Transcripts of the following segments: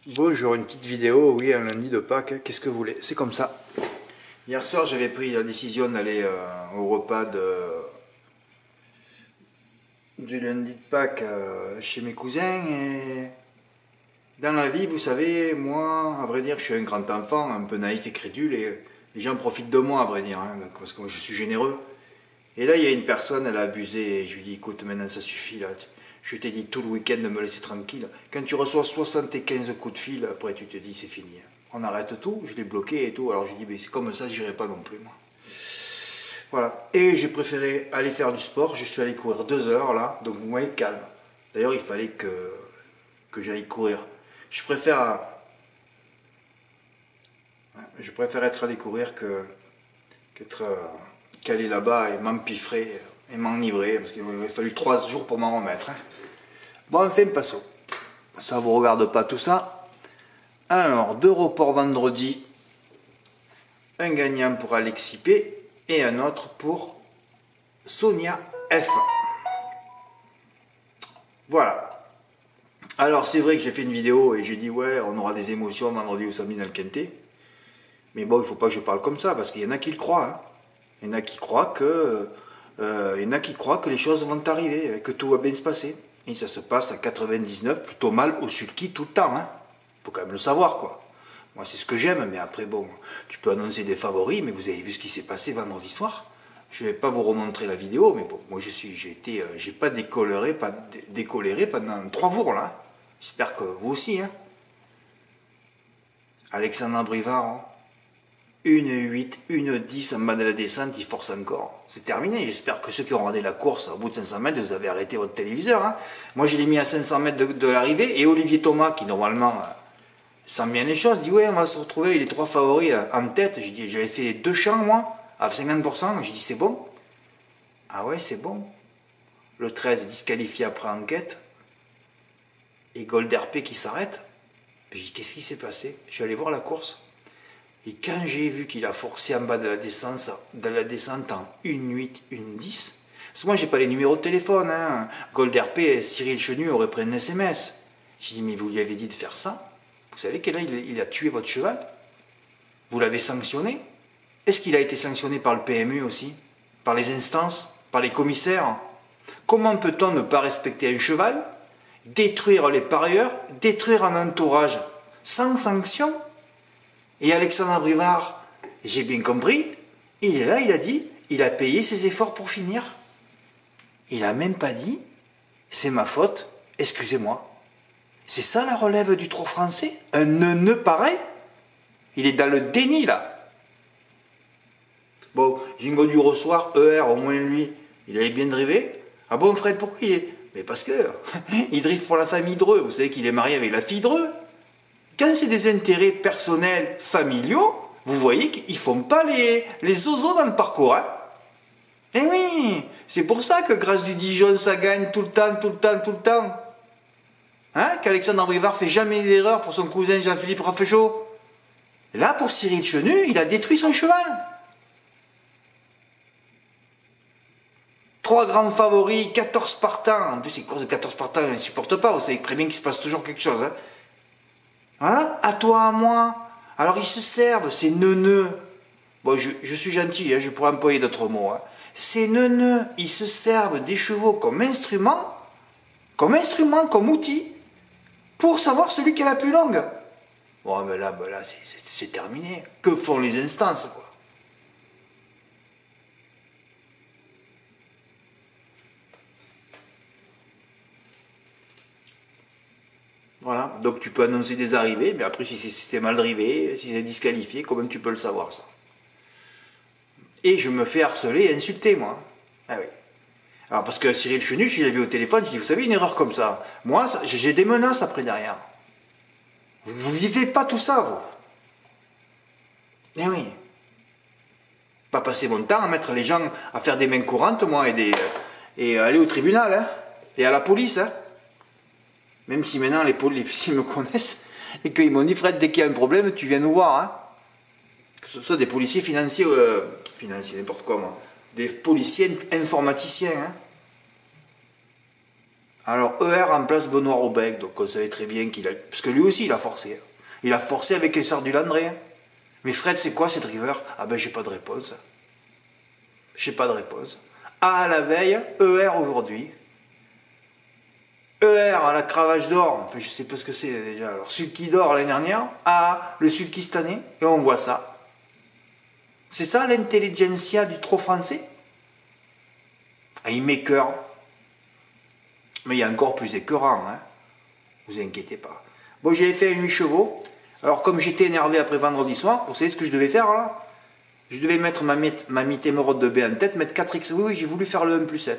Bonjour, une petite vidéo, oui, un lundi de Pâques, qu'est-ce que vous voulez? C'est comme ça. Hier soir, j'avais pris la décision d'aller au repas du lundi de Pâques chez mes cousins. Et dans la vie, vous savez, moi, à vrai dire, je suis un grand enfant, un peu naïf et crédule, et les gens profitent de moi, à vrai dire, hein, parce que moi, je suis généreux. Et là, il y a une personne, elle a abusé, et je lui dis, écoute, maintenant ça suffit, là. Je t'ai dit tout le week-end de me laisser tranquille. Quand tu reçois 75 coups de fil, après tu te dis, c'est fini. On arrête tout, je l'ai bloqué et tout. Alors j'ai dit, mais c'est comme ça, j'irai pas non plus, moi. Voilà. Et j'ai préféré aller faire du sport. Je suis allé courir 2 heures, là, donc vous voyez, calme. D'ailleurs, il fallait que j'aille courir. Je préfère être allé courir qu'aller là-bas et m'empiffrer et m'enivrer, parce qu'il a fallu 3 jours pour m'en remettre. Hein. Bon, enfin, passons. Ça vous regarde pas tout ça. Alors, 2 reports vendredi. Un gagnant pour Alexis P et un autre pour Sonia F. Voilà. Alors, c'est vrai que j'ai fait une vidéo et j'ai dit, ouais, on aura des émotions vendredi ou samedi dans le Quintet. Mais bon, il ne faut pas que je parle comme ça, parce qu'il y en a qui le croient. Hein. Il y en a qui croient que les choses vont arriver, que tout va bien se passer. Et ça se passe à 99, plutôt mal au sulky tout le temps. Hein. Faut quand même le savoir, quoi. Moi, c'est ce que j'aime, mais après, bon, tu peux annoncer des favoris, mais vous avez vu ce qui s'est passé vendredi soir. Je ne vais pas vous remontrer la vidéo, mais bon, moi, j'ai pas décoléré pendant 3 jours, là. J'espère que vous aussi, hein. Alexandre Brivard, hein. 1,8, 1,10 en bas de la descente, il force encore. C'est terminé. J'espère que ceux qui ont regardé la course au bout de 500 mètres, vous avez arrêté votre téléviseur. Hein. Moi, je l'ai mis à 500 mètres de l'arrivée. Et Olivier Thomas, qui normalement sent bien les choses, dit ouais, on va se retrouver, les 3 favoris en tête. J'ai dit, j'avais fait 2 champs, moi, à 50%. J'ai dit, c'est bon. Ah ouais, c'est bon. Le 13 disqualifié après enquête. Et Golderp qui s'arrête. Puis j'ai dit, qu'est-ce qui s'est passé? Je suis allé voir la course. Et quand j'ai vu qu'il a forcé en bas de la descente en 1,8, 1,10, parce que moi j'ai pas les numéros de téléphone, hein. Golderp et Cyril Chenu auraient pris un SMS. J'ai dit, mais vous lui avez dit de faire ça? Vous savez que là il a tué votre cheval? Vous l'avez sanctionné? Est-ce qu'il a été sanctionné par le PMU aussi? Par les instances? Par les commissaires? Comment peut-on ne pas respecter un cheval? Détruire les parieurs? Détruire un entourage? Sans sanction? Et Alexandre Brivard, j'ai bien compris, il est là, il a dit, il a payé ses efforts pour finir. Il n'a même pas dit, c'est ma faute, excusez-moi. C'est ça la relève du trop français? Un neuneu pareil? Il est dans le déni là. Bon, Jingo du Rossoir, ER, au moins lui, il avait bien drivé. Ah bon Fred, pourquoi il est? Mais parce que il drive pour la famille Dreux, vous savez qu'il est marié avec la fille Dreux. Quand c'est des intérêts personnels, familiaux, vous voyez qu'ils ne font pas les ozos dans le parcours. Hein. Eh oui, c'est pour ça que grâce du Dijon, ça gagne tout le temps, tout le temps, tout le temps. Hein, qu'Alexandre Brivard fait jamais d'erreur pour son cousin Jean-Philippe Raffechot. Là, pour Cyril Chenu, il a détruit son cheval. 3 grands favoris, 14 partants. En plus, ces courses de 14 partants, on ne les supporte pas. Vous savez très bien qu'il se passe toujours quelque chose. Hein. Voilà, à toi, à moi. Alors ils se servent, ces neuneux. Bon, je suis gentil, hein, je pourrais employer d'autres mots. Hein. Ces neuneux, ils se servent des chevaux comme instrument, comme outil, pour savoir celui qui a la plus longue. Bon, mais là c'est terminé. Que font les instances, quoi? Voilà, donc tu peux annoncer des arrivées, mais après si c'est mal drivé, si c'est disqualifié, comment tu peux le savoir ça? Et je me fais harceler et insulter, moi. Ah oui. Alors parce que Cyril Chenu, je l'ai vu au téléphone, je dis, vous savez, une erreur comme ça, moi, j'ai des menaces après derrière. Vous vivez pas tout ça, vous. Eh oui. Pas passer mon temps à mettre les gens à faire des mains courantes, moi, et aller au tribunal, hein, et à la police, hein. Même si maintenant les policiers me connaissent et qu'ils m'ont dit, Fred, dès qu'il y a un problème, tu viens nous voir. Hein. Que ce soit des policiers financiers, n'importe quoi moi. Des policiers informaticiens. Hein. Alors ER remplace Benoît Robec, donc on savait très bien qu'il a... Parce que lui aussi il a forcé. Il a forcé avec Essar du Landré. Mais Fred, c'est quoi ces drivers? Ah ben j'ai pas de réponse. J'ai pas de réponse. A à la veille, ER aujourd'hui. ER à la cravache d'or, je sais pas ce que c'est déjà. Alors Sulky d'or l'année dernière, A le Sulky cette année, et on voit ça. C'est ça l'intelligentsia du trop français? Ah, il m'écœure. Mais il y a encore plus écœurant, hein. Vous inquiétez pas. Bon, j'avais fait 8 chevaux. Alors comme j'étais énervé après vendredi soir, vous savez ce que je devais faire là? Je devais mettre ma mythe émeraude de B en tête, mettre 4X. Oui, j'ai voulu faire le 1+7.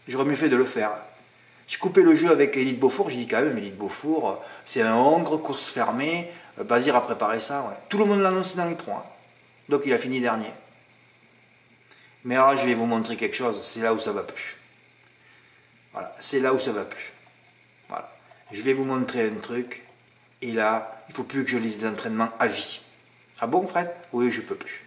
J'aurais mieux fait de le faire. J'ai coupé le jeu avec Élite Beaufour. J'ai dit quand même, Élite Beaufour, c'est un hongre, course fermée. Bazir a préparé ça. Ouais. Tout le monde l'a annoncé dans les 3. Hein. Donc il a fini dernier. Mais alors je vais vous montrer quelque chose. C'est là où ça va plus. Voilà, c'est là où ça va plus. Voilà. Je vais vous montrer un truc. Et là, il ne faut plus que je lise des entraînements à vie. Ah bon, Fred? Oui, je peux plus.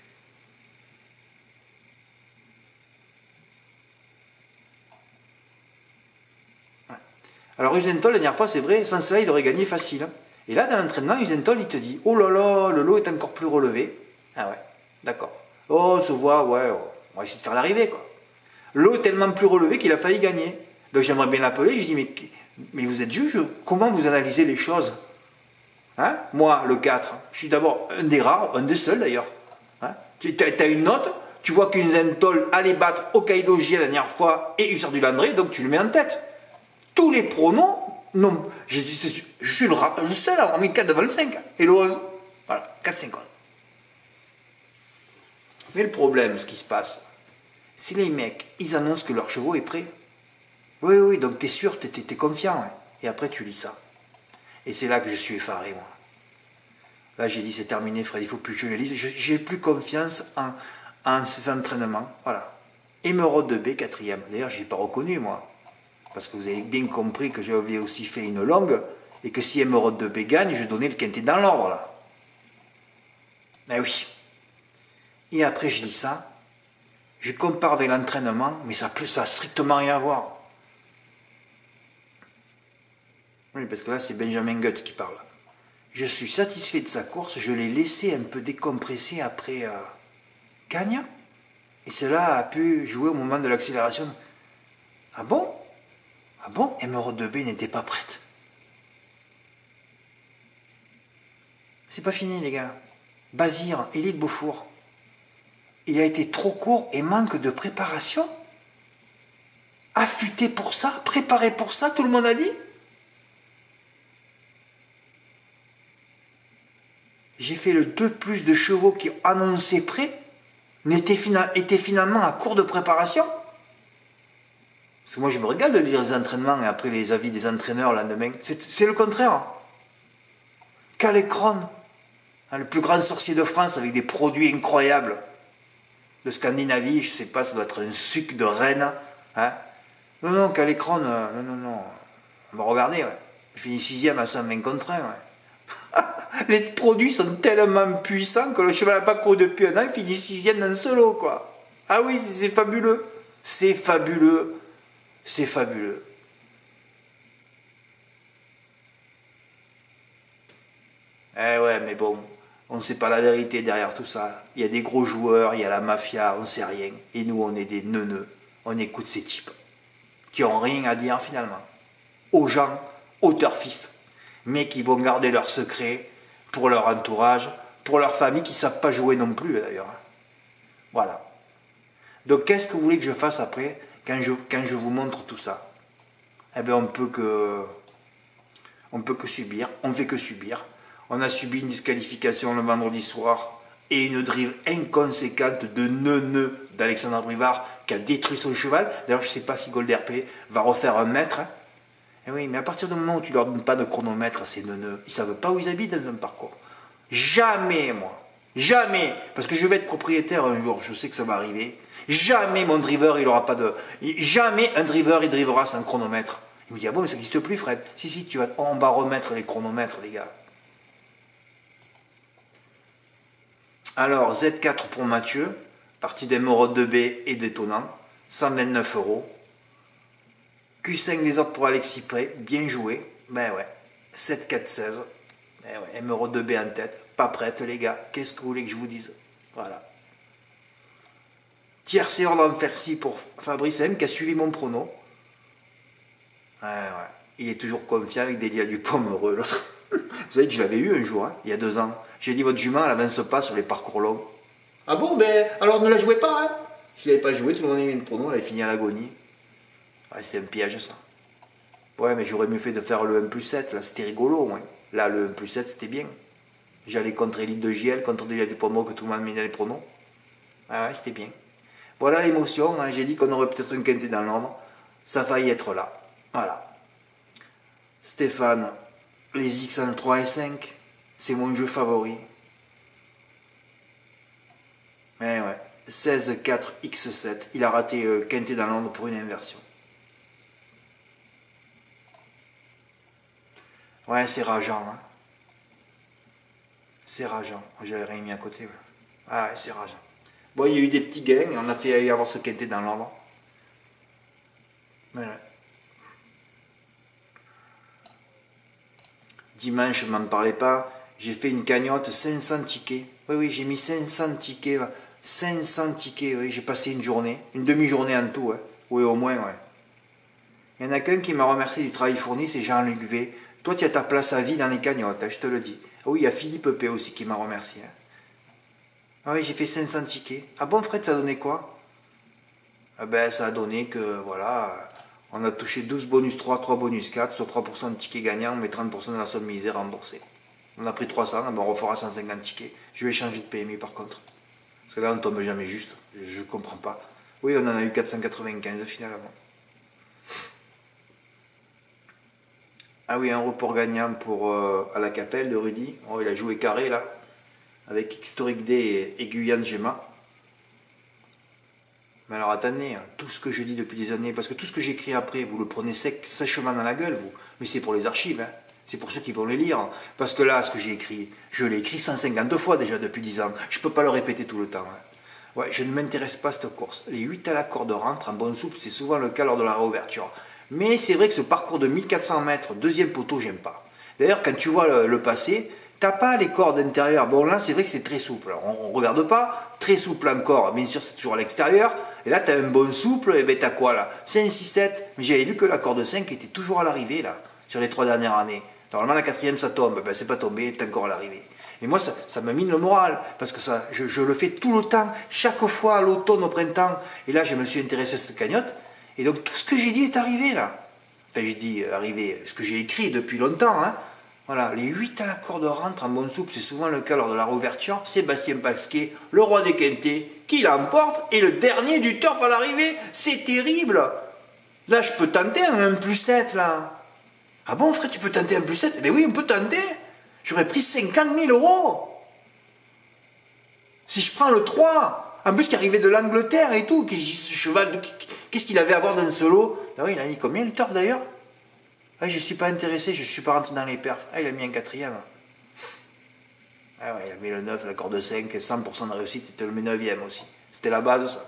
Alors Usentol, la dernière fois, c'est vrai, sans cela, il aurait gagné facile. Hein. Et là, dans l'entraînement, Usentol, il te dit, oh là là, le lot est encore plus relevé. Ah ouais, d'accord. Oh, on se voit, ouais, on va essayer de faire l'arrivée, quoi. L'eau est tellement plus relevé qu'il a failli gagner. Donc j'aimerais bien l'appeler, je dis, mais vous êtes juge, comment vous analysez les choses? Hein? Moi, le 4, je suis d'abord un des rares, un des seuls d'ailleurs. Hein? Tu as une note, tu vois qu'Usentol allait battre Hokkaido J la dernière fois et Hussard du Landré, donc tu le mets en tête. Tous les pronoms, non, je suis le seul à avoir mis 4 devant le 5. Et le 11. Voilà, 4-5 11. Mais le problème, ce qui se passe, c'est les mecs, ils annoncent que leur chevaux est prêt. Oui, oui, donc t'es sûr, t'es confiant. Hein. Et après, tu lis ça. Et c'est là que je suis effaré, moi. Là, j'ai dit, c'est terminé, Fred, il ne faut plus que je le lise. J'ai plus confiance en ces entraînements. Voilà. Émeraude de B, 4e. D'ailleurs, je ne l'ai pas reconnu, moi. Parce que vous avez bien compris que j'avais aussi fait une longue, et que si Émeraude de B gagne, je donnais le quintet dans l'ordre, là. Ah oui. Et après, je dis ça, je compare avec l'entraînement, mais ça n'a strictement rien à voir. Oui, parce que là, c'est Benjamin Guts qui parle. Je suis satisfait de sa course, je l'ai laissé un peu décompresser après Cagnes, et cela a pu jouer au moment de l'accélération. Ah bon? Ah bon? Émeraude de B n'était pas prête. C'est pas fini, les gars. Bazir, Élite Beaufour. Il a été trop court et manque de préparation. Affûté pour ça, préparé pour ça, tout le monde a dit. J'ai fait le 2+ de chevaux qui annonçaient prêt, était finalement à court de préparation. Parce que moi, je me régale de lire les entraînements et après les avis des entraîneurs le lendemain. C'est le contraire. Calecron, hein, le plus grand sorcier de France avec des produits incroyables. De Scandinavie, je sais pas, ça doit être un sucre de Rennes. Hein. Non, Calecron, non. On va regarder, ouais. Je finis 6e à 120 contre 1, ouais. Les produits sont tellement puissants que le cheval n'a pas couru depuis un an, il finit 6e dans le solo, quoi. Ah oui, c'est fabuleux. C'est fabuleux. C'est fabuleux. Eh ouais, mais bon, on ne sait pas la vérité derrière tout ça. Il y a des gros joueurs, il y a la mafia, on ne sait rien. Et nous, on est des neuneux. On écoute ces types qui n'ont rien à dire finalement. Aux gens, aux turfistes, mais qui vont garder leur secret pour leur entourage, pour leur famille qui ne savent pas jouer non plus d'ailleurs. Voilà. Donc qu'est-ce que vous voulez que je fasse après quand je vous montre tout ça? Eh bien on peut que subir, on ne fait que subir. On a subi une disqualification le vendredi soir et une drive inconséquente de neuneu d'Alexandre Brivard qui a détruit son cheval. D'ailleurs je ne sais pas si Gold RP va refaire un mètre. Hein. Eh oui, mais à partir du moment où tu ne leur donnes pas de chronomètre à ces neuneux, ils ne savent pas où ils habitent dans un parcours. Jamais, moi. Jamais. Parce que je vais être propriétaire un jour, je sais que ça va arriver. Jamais mon driver, il aura pas de... Jamais un driver, il drivera sans chronomètre. Il me dit, ah bon, mais ça n'existe plus, Fred. Si, on va remettre les chronomètres, les gars. Alors, Z4 pour Mathieu, partie d'émeraude de B et d'étonnant, 129 €. Q5 des ordres pour Alexis Pré, bien joué. Ben ouais, 7-4-16. Ben ouais, numéro 2B en tête. Pas prête les gars, qu'est-ce que vous voulez que je vous dise? Voilà. Tiercé ordre en Fercy pour Fabrice M qui a suivi mon prono. Ouais, ouais. Il est toujours confiant avec Delia Dupont heureux l'autre. Vous savez que je l'avais eu un jour, hein, il y a 2 ans. J'ai dit votre jument elle avance pas sur les parcours longs. Ah bon, ben alors ne la jouez pas, hein? Si elle n'avait pas joué, tout le monde avait mis le prono, elle avait fini à l'agonie. Ouais, c'était un piège ça. Ouais, mais j'aurais mieux fait de faire le 1+7, là c'était rigolo au moins. Là le 1+7 c'était bien. J'allais contre Elite de JL, contre Delia Dupont que tout le monde met dans les pronos. Ah ouais, c'était bien. Voilà l'émotion, hein. J'ai dit qu'on aurait peut-être un quintet dans l'ordre. Ça a failli être là. Voilà. Stéphane, les X en 3 et 5, c'est mon jeu favori. Mais ouais, 16, 4, X7, il a raté quintet dans l'ordre pour une inversion. Ouais, c'est rageant. Hein. C'est rageant. J'avais rien mis à côté. Ouais. Ah ouais, c'est rageant. Bon, il y a eu des petits gains, on a fait avoir ce quintet dans l'ordre. Voilà. Dimanche, je m'en parlais pas, j'ai fait une cagnotte, 500 tickets. Oui, oui, j'ai mis 500 tickets. 500 tickets, oui, j'ai passé une journée, une demi-journée en tout. Hein. Oui, au moins, ouais. Il y en a qu'un qui m'a remercié du travail fourni, c'est Jean-Luc V. Toi, tu as ta place à vie dans les cagnottes, hein, je te le dis. Oui, il y a Philippe P aussi qui m'a remercié. Hein. Ah oui, j'ai fait 500 tickets. Ah bon, Fred, ça a donné quoi? Ah ben, ça a donné que, voilà, on a touché 12 bonus 3, 3 bonus 4, sur 3% de tickets gagnants, mais 30% de la somme misée remboursée. On a pris 300, ben on refera 150 tickets. Je vais changer de PMU par contre. Parce que là, on ne tombe jamais juste. Je ne comprends pas. Oui, on en a eu 495 finalement. Ah oui, un report gagnant pour à la Capelle de Rudy. Oh, il a joué carré là. Avec Historic D et Guyane Gemma. Mais alors attendez, hein, tout ce que je dis depuis des années, parce que tout ce que j'écris après, vous le prenez sèchement dans la gueule, vous. Mais c'est pour les archives, hein. C'est pour ceux qui vont les lire. Parce que là, ce que j'ai écrit, je l'ai écrit 150 fois déjà depuis 10 ans. Je ne peux pas le répéter tout le temps. Hein. Ouais, je ne m'intéresse pas à cette course. Les 8 à la corde rentre en bonne souple, c'est souvent le cas lors de la réouverture. Mais c'est vrai que ce parcours de 1400 mètres, deuxième poteau, j'aime pas. D'ailleurs, quand tu vois le passé, t'as pas les cordes intérieures. Bon, là, c'est vrai que c'est très souple. On ne regarde pas, très souple encore. Bien sûr, c'est toujours à l'extérieur. Et là, tu as un bon souple, et ben t'as quoi là? 5, 6, 7. Mais j'avais vu que la corde 5 était toujours à l'arrivée, là, sur les 3 dernières années. Normalement, la 4e, ça tombe. Ben, c'est pas tombé, t'es encore à l'arrivée. Et moi, ça me mine le moral, parce que ça, je le fais tout le temps, chaque fois à l'automne, au printemps. Et là, je me suis intéressé à cette cagnotte. Et donc, tout ce que j'ai dit est arrivé, là. Enfin, j'ai dit arrivé, ce que j'ai écrit depuis longtemps, hein. Voilà, les 8 à la corde rentre en bonne soupe, c'est souvent le cas lors de la réouverture. Sébastien Pasquet, le roi des quintés, qui l'emporte, et le dernier du torf à l'arrivée. C'est terrible. Là, je peux tenter un 1+7, là. Ah bon, frère, tu peux tenter un +7? Eh bien oui, on peut tenter. J'aurais pris 50 000 euros. Si je prends le 3, en plus qui arrivait de l'Angleterre et tout, ce cheval, qu'est-ce qu'il avait à voir dans ce lot? Ah oui, il a mis combien le torf d'ailleurs? Ah, je ne suis pas intéressé, je ne suis pas rentré dans les perfs. Ah, il a mis un 4e. Ah ouais, il a mis le 9, la corde 5, 100% de réussite, il te le met 9e aussi. C'était la base, ça.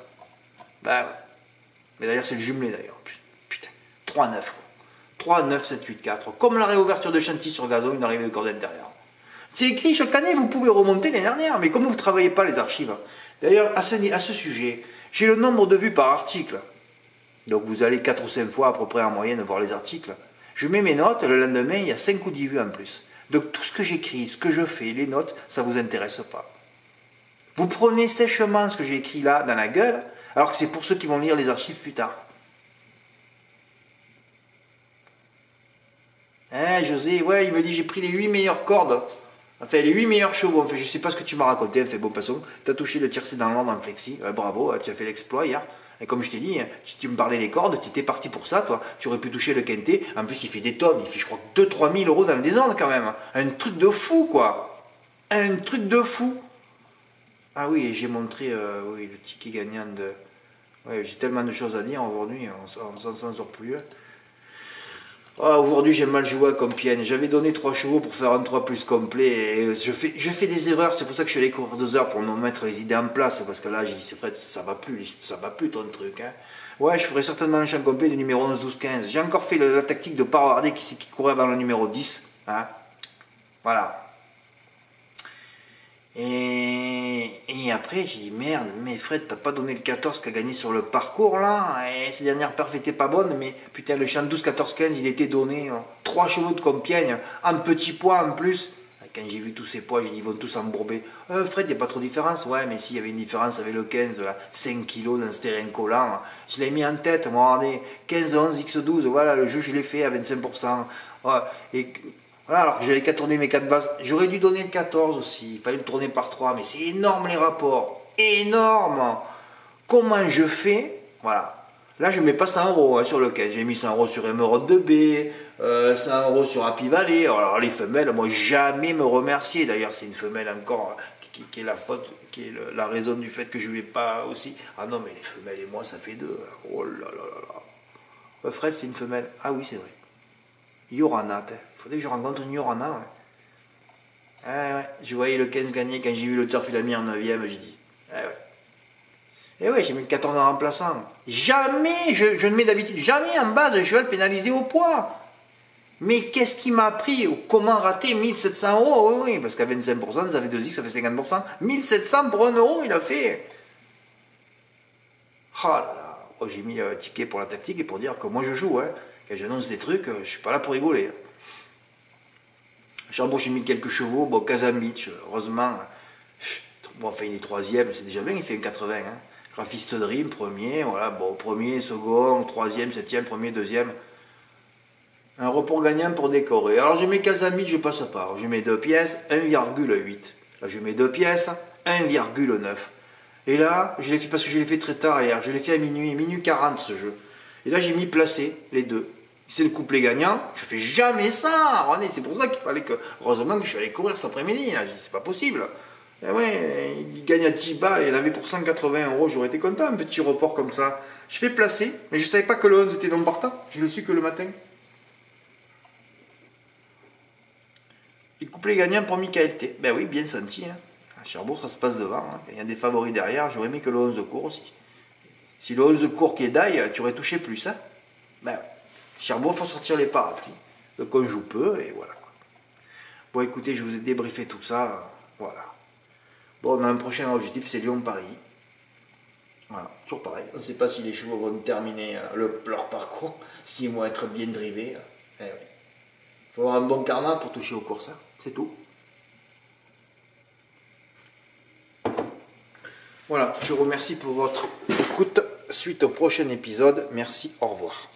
Bah ouais. Mais d'ailleurs, c'est le jumelé d'ailleurs. Putain, 3-9. 3, 9, 7, 8, 4. Comme la réouverture de Chantilly sur gazon, une arrivée de corde intérieure. C'est écrit chaque année, vous pouvez remonter l'année dernière, mais comme vous ne travaillez pas les archives. D'ailleurs, à ce sujet, j'ai le nombre de vues par article. Donc vous allez 4 ou 5 fois à peu près en moyenne voir les articles. Je mets mes notes, le lendemain, il y a 5 ou 10 vues en plus. Donc tout ce que j'écris, ce que je fais, les notes, ça ne vous intéresse pas. Vous prenez sèchement ce que j'ai écrit là dans la gueule, alors que c'est pour ceux qui vont lire les archives plus tard. Hein, José, ouais, il me dit j'ai pris les 8 meilleures cordes. Enfin, les 8 meilleurs chevaux. Enfin, je sais pas ce que tu m'as raconté. Enfin, bon, passons. Tu as touché le tiercé dans l'ordre en flexi. Bravo, tu as fait l'exploit hier. Et comme je t'ai dit, tu me parlais des cordes, tu étais parti pour ça, toi. Tu aurais pu toucher le quintet. En plus, il fait des tonnes. Il fait, je crois, 2-3 000 euros dans le désordre quand même. Un truc de fou, quoi. Un truc de fou. Ah oui, et j'ai montré oui, le ticket gagnant de. Ouais, j'ai tellement de choses à dire aujourd'hui. On s'en sort plus. Ah, aujourd'hui j'ai mal joué à Compiègne. J'avais donné 3 chevaux pour faire un 3 plus complet. Et je fais des erreurs. C'est pour ça que je suis allé courir 2 heures pour me mettre les idées en place. Parce que là, j'ai dit, c'est vrai, ça va plus ton truc. Hein. Ouais, je ferai certainement le champ complet du numéro 11, 12, 15. J'ai encore fait la tactique de pas regarder qui courait avant le numéro 10. Hein. Voilà. Et après, j'ai dit merde, mais Fred, t'as pas donné le 14 qui a gagné sur le parcours là. Et ces dernières perfs étaient pas bonnes, mais putain, le champ 12, 14, 15, il était donné. 3 chevaux de Compiègne, un petit poids en plus. Quand j'ai vu tous ces poids, j'ai dit ils vont tous embourber. Fred, il n'y a pas trop de différence. Ouais, mais s'il y avait une différence avec le 15, là, 5 kilos d'un terrain collant. Je l'ai mis en tête, moi, regardez, 15, 11, X12, voilà, le jeu, je l'ai fait à 25%. Ouais, et voilà, alors que j'avais qu'à tourner mes 4 bases. J'aurais dû donner le 14 aussi. Il fallait le tourner par 3, mais c'est énorme les rapports. Énorme. Comment je fais? Voilà. Là, je ne mets pas 100 euros sur le 15. J'ai mis 100 euros sur Emeraude 2B, 100 euros sur Happy Valley. Alors, les femelles, moi, jamais me remercier. D'ailleurs, c'est une femelle encore qui est la faute, qui est la raison du fait que je ne vais pas aussi. Ah non, mais les femelles et moi, ça fait 2. Oh là là là là. Fred, c'est une femelle. Ah oui, c'est vrai. Yorana, il faudrait que je rencontre une Yorana. Ouais. Ah ouais, je voyais le 15 gagner quand j'ai vu le turf, il a mis en 9ème, j'ai dit. Ah ouais. Et ouais, j'ai mis le 14 en remplaçant. Jamais, je ne mets d'habitude jamais en base un cheval pénalisé au poids. Mais qu'est-ce qui m'a appris? Comment rater 1700 euros? Oui, parce qu'à 25%, ça fait 2x, ça fait 50%. 1700 pour 1 euro, il a fait. Oh là là. Oh, j'ai mis un ticket pour la tactique et pour dire que moi je joue. Hein. Quand j'annonce des trucs, je suis pas là pour rigoler. Charbon, j'ai mis quelques chevaux. Bon, Kazamich, heureusement. Bon, enfin, il est 3ème, c'est déjà bien, il fait un 80. Hein. Graphiste Dream, premier, voilà, bon, premier, second, 3ème, 7ème, premier, 2ème. Un report gagnant pour décorer. Alors, je mets Kazamich, je passe pas. Je mets 2 pièces, 1,8. Là, je mets 2 pièces, 1,9. Et là, je l'ai fait parce que je l'ai fait très tard hier. Je l'ai fait à minuit 40 ce jeu. Et là, j'ai mis placé, les deux. C'est le couplet gagnant. Je fais jamais ça. C'est pour ça qu'il fallait que. Heureusement que je suis allé courir cet après-midi. C'est pas possible. Et ouais, il gagne à Tiba, il avait pour 180 euros. J'aurais été content, un petit report comme ça. Je fais placer, mais je savais pas que le 11 était non partant. Je l'ai su que le matin. Et couplet gagnant pour Michael T. Ben oui, bien senti. Hein. À Cherbourg, ça se passe devant. Hein. Il y a des favoris derrière. J'aurais aimé que le 11 court aussi. Si le 11 court qui est d'ail, tu aurais touché plus. Hein. Ben, Cherbourg, il faut sortir les parapluies. Le con joue peu, et voilà. Quoi. Bon, écoutez, je vous ai débriefé tout ça. Voilà. Bon, on a un prochain objectif, c'est Lyon-Paris. Voilà, toujours pareil. On ne sait pas si les chevaux vont terminer leur parcours, s'ils vont être bien drivés. Eh oui. Il faut avoir un bon karma pour toucher aux courses. Hein. C'est tout. Voilà, je vous remercie pour votre écoute. Suite au prochain épisode. Merci, au revoir.